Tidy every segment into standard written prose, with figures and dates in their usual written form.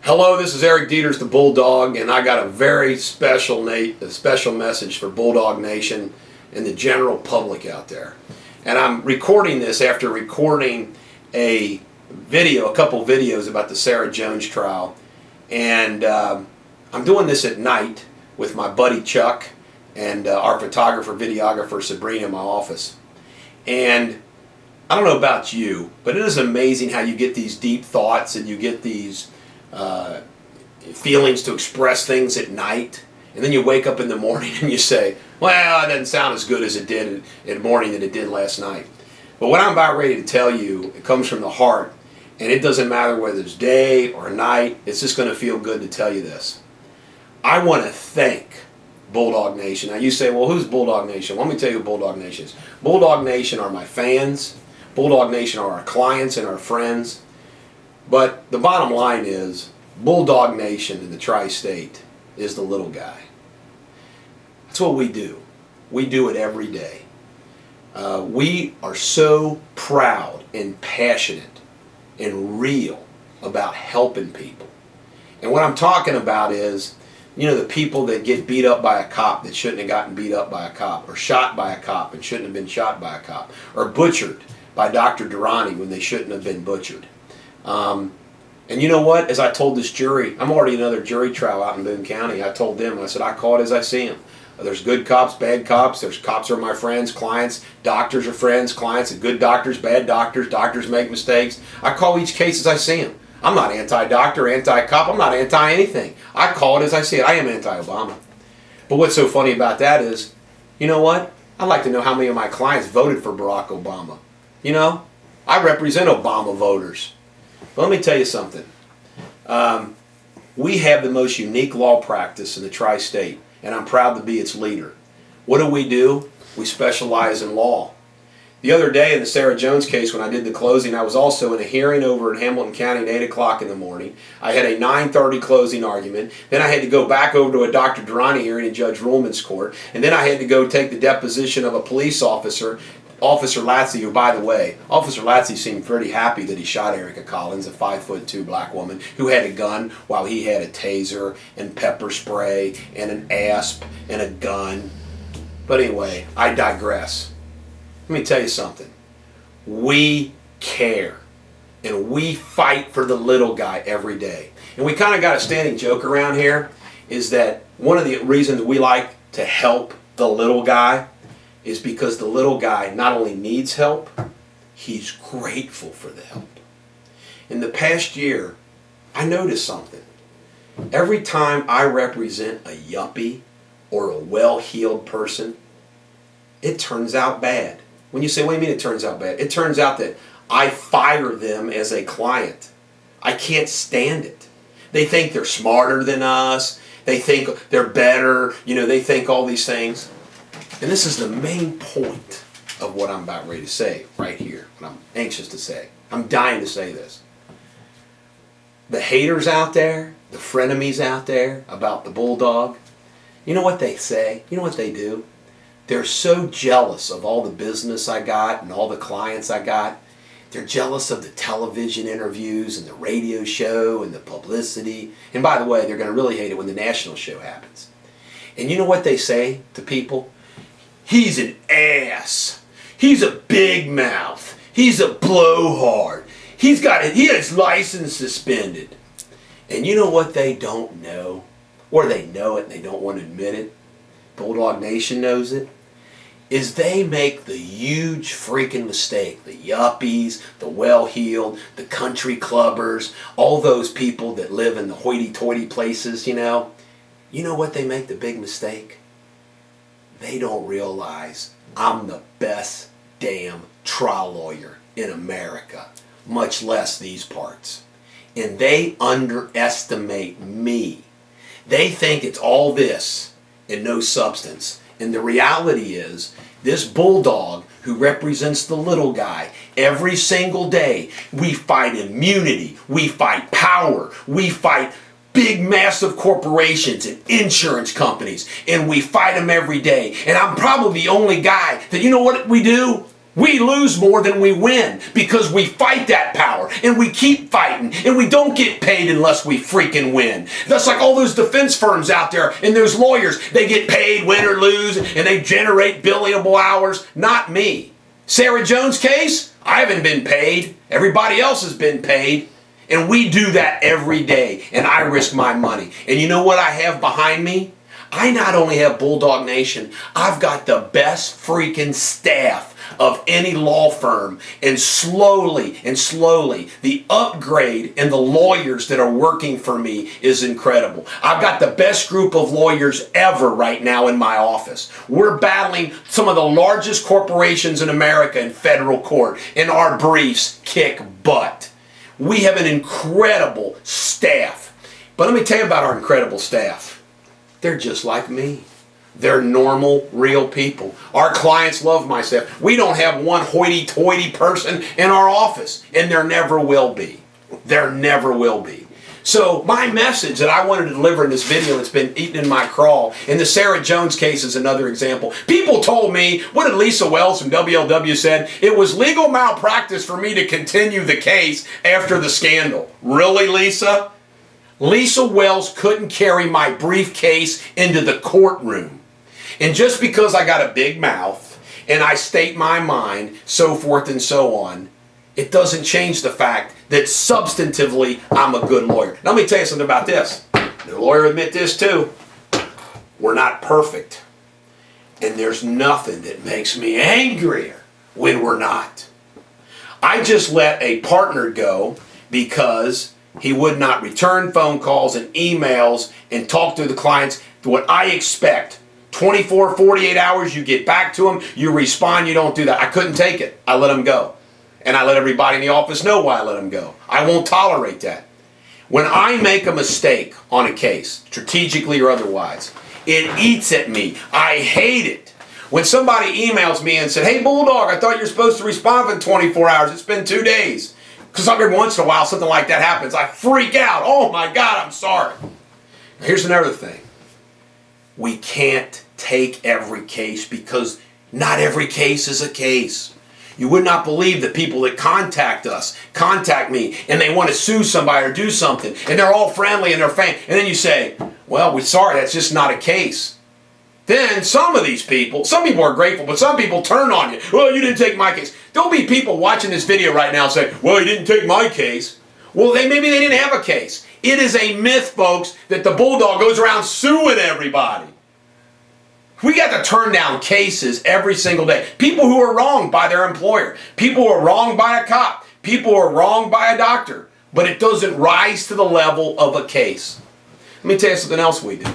Hello, this is Eric Dieters, the Bulldog, and I got a very special message for Bulldog Nation and the general public out there. And I'm recording this after recording a couple videos about the Sarah Jones trial. And I'm doing this at night with my buddy Chuck and our photographer, videographer Sabrina in my office. And I don't know about you, but it is amazing how you get these deep thoughts and you get these feelings to express things at night, and then you wake up in the morning and you say, well, it doesn't sound as good as it did in the morning that it did last night. But what I'm about ready to tell you, it comes from the heart, and it doesn't matter whether it's day or night, it's just going to feel good to tell you this. I want to thank Bulldog Nation. Now you say, well, who's Bulldog Nation? Let me tell you who Bulldog Nation is. Bulldog Nation are my fans. Bulldog Nation are our clients and our friends. But the bottom line is, Bulldog Nation in the tri-state is the little guy. That's what we do. We do it every day. We are so proud and passionate and real about helping people. And what I'm talking about is, you know, the people that get beat up by a cop that shouldn't have gotten beat up by a cop, or shot by a cop and shouldn't have been shot by a cop, or butchered by Dr. Durrani when they shouldn't have been butchered. And you know what? As I told this jury, I'm already another jury trial out in Boone County. I told them, I said, I call it as I see them. There's good cops, bad cops. There's cops are my friends, clients. Doctors are friends, clients. Good doctors, bad doctors. Doctors make mistakes. I call each case as I see them. I'm not anti-doctor, anti-cop. I'm not anti-anything. I call it as I see it. I am anti-Obama. But what's so funny about that is, you know what? I'd like to know how many of my clients voted for Barack Obama. You know, I represent Obama voters. But let me tell you something. We have the most unique law practice in the tri-state, and I'm proud to be its leader. What do? We specialize in law. The other day in the Sarah Jones case, when I did the closing, I was also in a hearing over in Hamilton County at 8 o'clock in the morning. I had a 9:30 closing argument. Then I had to go back over to a Dr. Durrani hearing in Judge Ruhlman's court. And then I had to go take the deposition of a police officer, Officer Latsey, who, by the way, Officer Latsey seemed pretty happy that he shot Erica Collins, a 5'2" black woman who had a gun while he had a taser and pepper spray and an asp and a gun. But anyway, I digress. Let me tell you something. We care, and we fight for the little guy every day. And we kind of got a standing joke around here, is that one of the reasons we like to help the little guy is because the little guy not only needs help, he's grateful for the help. In the past year, I noticed something. Every time I represent a yuppie or a well-heeled person, it turns out bad. When you say, what do you mean it turns out bad? It turns out that I fire them as a client. I can't stand it. They think they're smarter than us. They think they're better. You know, they think all these things. And this is the main point of what I'm about ready to say right here, what I'm anxious to say. I'm dying to say this. The haters out there, the frenemies out there about the Bulldog, you know what they say? You know what they do? They're so jealous of all the business I got and all the clients I got. They're jealous of the television interviews and the radio show and the publicity. And by the way, they're going to really hate it when the national show happens. And you know what they say to people? He's an ass. He's a big mouth. He's a blowhard. He has license suspended. And you know what they don't know? Or they know it and they don't want to admit it. Bulldog Nation knows it. Is they make the huge freaking mistake. The yuppies, the well-heeled, the country clubbers, all those people that live in the hoity-toity places, you know. You know what they make the big mistake? They don't realize I'm the best damn trial lawyer in America, much less these parts. And they underestimate me. They think it's all this and no substance. And the reality is, this Bulldog who represents the little guy, every single day, we fight immunity, we fight power, we fight big massive corporations and insurance companies, and we fight them every day. And I'm probably the only guy that, you know what we do? We lose more than we win because we fight that power and we keep fighting and we don't get paid unless we freaking win. That's like all those defense firms out there and those lawyers. They get paid, win or lose, and they generate billable hours. Not me. Sarah Jones case, I haven't been paid. Everybody else has been paid. And we do that every day. And I risk my money. And you know what I have behind me? I not only have Bulldog Nation, I've got the best freaking staff of any law firm, and slowly, the upgrade in the lawyers that are working for me is incredible. I've got the best group of lawyers ever right now in my office. We're battling some of the largest corporations in America in federal court, and our briefs kick butt. We have an incredible staff. But let me tell you about our incredible staff. They're just like me. They're normal, real people. Our clients love my staff. We don't have one hoity-toity person in our office, and there never will be. There never will be. So my message that I wanted to deliver in this video that's been eaten in my crawl, and the Sarah Jones case is another example. People told me, what did Lisa Wells from WLW said? It was legal malpractice for me to continue the case after the scandal. Really, Lisa? Lisa Wells couldn't carry my briefcase into the courtroom. And just because I got a big mouth and I state my mind, so forth and so on, it doesn't change the fact that substantively I'm a good lawyer. Now, let me tell you something about this. The lawyer admit this too. We're not perfect. And there's nothing that makes me angrier when we're not. I just let a partner go because he would not return phone calls and emails and talk to the clients to what I expect. 24, 48 hours, you get back to him, you respond, you don't do that. I couldn't take it. I let him go. And I let everybody in the office know why I let him go. I won't tolerate that. When I make a mistake on a case, strategically or otherwise, it eats at me. I hate it. When somebody emails me and said, hey, Bulldog, I thought you were supposed to respond within 24 hours. It's been 2 days. Because every once in a while, something like that happens. I freak out. Oh, my God, I'm sorry. Now, here's another thing. We can't take every case because not every case is a case. You would not believe the people that contact me, and they want to sue somebody or do something, and they're all friendly and they're fan. And then you say, well, we're sorry, that's just not a case. Then some of these people, some people are grateful, but some people turn on you. Well, you didn't take my case. There'll be people watching this video right now saying, well, you didn't take my case. Well, maybe they didn't have a case. It is a myth, folks, that the Bulldog goes around suing everybody. We got to turn down cases every single day. People who are wronged by their employer. People who are wronged by a cop. People who are wronged by a doctor. But it doesn't rise to the level of a case. Let me tell you something else we do.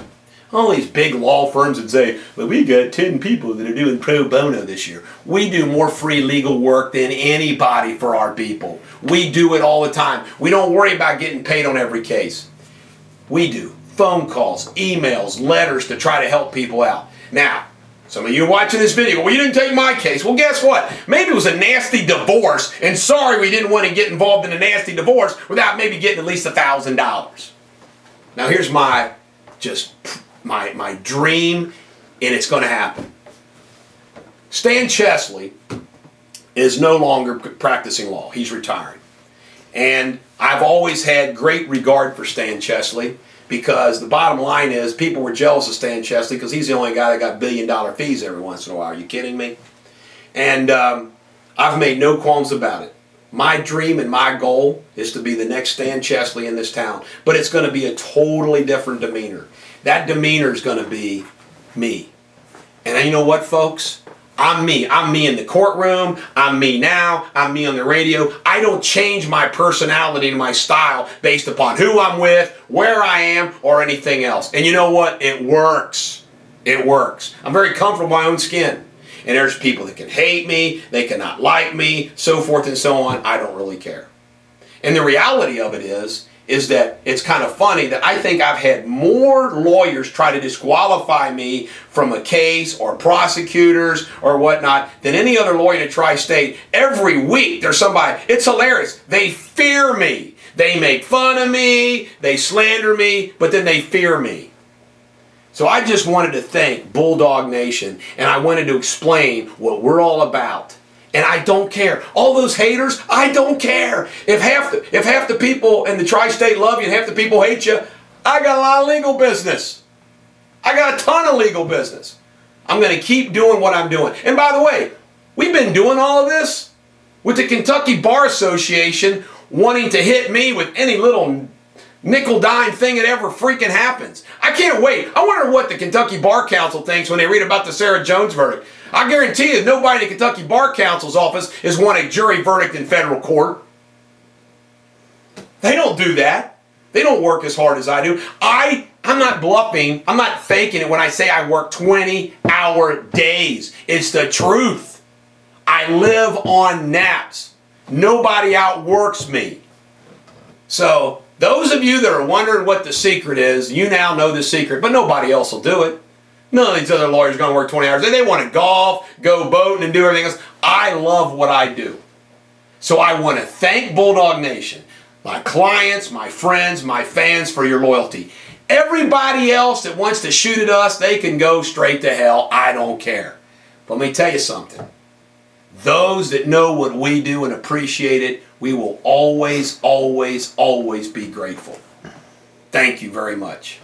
All these big law firms would say, well, we got 10 people that are doing pro bono this year. We do more free legal work than anybody for our people. We do it all the time. We don't worry about getting paid on every case. We do phone calls, emails, letters to try to help people out. Now, some of you watching this video, well, you didn't take my case. Well, guess what? Maybe it was a nasty divorce, and sorry we didn't want to get involved in a nasty divorce without maybe getting at least $1,000. Now, here's my dream, and it's going to happen. Stan Chesley is no longer practicing law. He's retiring. And I've always had great regard for Stan Chesley, because the bottom line is people were jealous of Stan Chesley because he's the only guy that got billion-dollar fees every once in a while. Are you kidding me? And I've made no qualms about it. My dream and my goal is to be the next Stan Chesley in this town. But it's going to be a totally different demeanor. That demeanor is going to be me. And you know what, folks? I'm me. I'm me in the courtroom. I'm me now. I'm me on the radio. I don't change my personality and my style based upon who I'm with, where I am, or anything else. And you know what? It works. It works. I'm very comfortable in my own skin. And there's people that can hate me, they cannot like me, so forth and so on. I don't really care. And the reality of it is that it's kind of funny that I think I've had more lawyers try to disqualify me from a case or prosecutors or whatnot than any other lawyer in the tri-state. Every week there's somebody, it's hilarious, they fear me. They make fun of me, they slander me, but then they fear me. So I just wanted to thank Bulldog Nation, and I wanted to explain what we're all about. And I don't care. All those haters, I don't care. If half the people in the tri-state love you and half the people hate you, I got a lot of legal business. I got a ton of legal business. I'm going to keep doing what I'm doing. And by the way, we've been doing all of this with the Kentucky Bar Association wanting to hit me with any little nickel dime thing that ever freaking happens. I can't wait. I wonder what the Kentucky Bar Council thinks when they read about the Sarah Jones verdict. I guarantee you nobody in the Kentucky Bar Council's office has won a jury verdict in federal court. They don't do that. They don't work as hard as I do. I'm not bluffing. I'm not faking it when I say I work 20-hour days. It's the truth. I live on naps. Nobody outworks me. So those of you that are wondering what the secret is, you now know the secret, but nobody else will do it. None of these other lawyers are going to work 20 hours. They want to golf, go boating, and do everything else. I love what I do. So I want to thank Bulldog Nation, my clients, my friends, my fans for your loyalty. Everybody else that wants to shoot at us, they can go straight to hell. I don't care. But let me tell you something. Those that know what we do and appreciate it, we will always, always, always be grateful. Thank you very much.